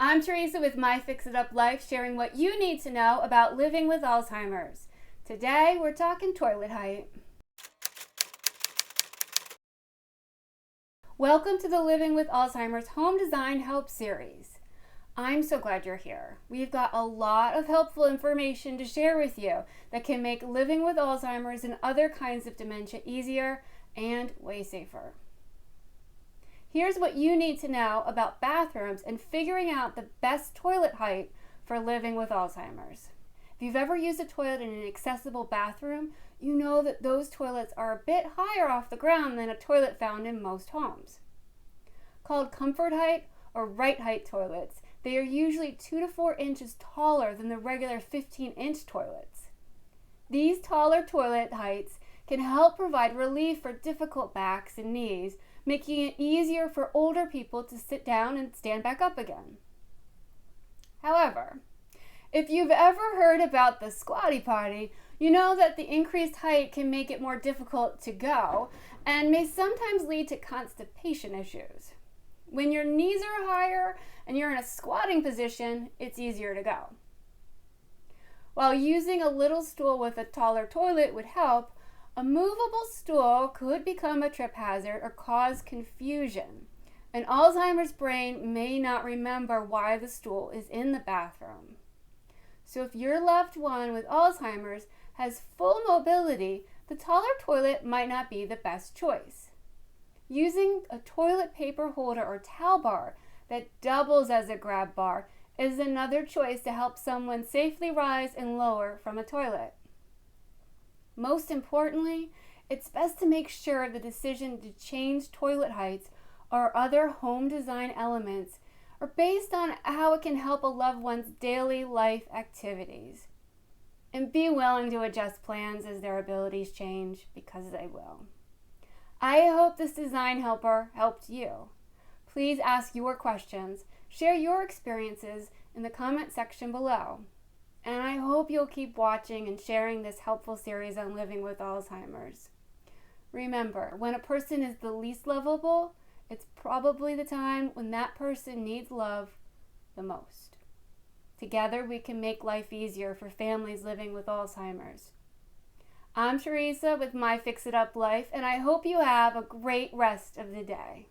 I'm Theresa with My Fix It Up Life, sharing what you need to know about living with Alzheimer's. Today, we're talking toilet height. Welcome to the Living with Alzheimer's Home Design Help Series. I'm so glad you're here. We've got a lot of helpful information to share with you that can make living with Alzheimer's and other kinds of dementia easier and way safer. Here's what you need to know about bathrooms and figuring out the best toilet height for living with Alzheimer's. If you've ever used a toilet in an accessible bathroom, you know that those toilets are a bit higher off the ground than a toilet found in most homes. Called comfort height or right height toilets, they are usually 2 to 4 inches taller than the regular 15-inch toilets. These taller toilet heights can help provide relief for difficult backs and knees, making it easier for older people to sit down and stand back up again. However, if you've ever heard about the squatty potty, you know that the increased height can make it more difficult to go and may sometimes lead to constipation issues. When your knees are higher and you're in a squatting position, it's easier to go. While using a little stool with a taller toilet would help, a movable stool could become a trip hazard or cause confusion. An Alzheimer's brain may not remember why the stool is in the bathroom. So if your loved one with Alzheimer's has full mobility, the taller toilet might not be the best choice. Using a toilet paper holder or towel bar that doubles as a grab bar is another choice to help someone safely rise and lower from a toilet. Most importantly, it's best to make sure the decision to change toilet heights or other home design elements are based on how it can help a loved one's daily life activities. And be willing to adjust plans as their abilities change, because they will. I hope this design helper helped you. Please ask your questions, share your experiences in the comment section below. And I hope you'll keep watching and sharing this helpful series on living with Alzheimer's. Remember, when a person is the least lovable, it's probably the time when that person needs love the most. Together, we can make life easier for families living with Alzheimer's. I'm Theresa with My Fix It Up Life, and I hope you have a great rest of the day.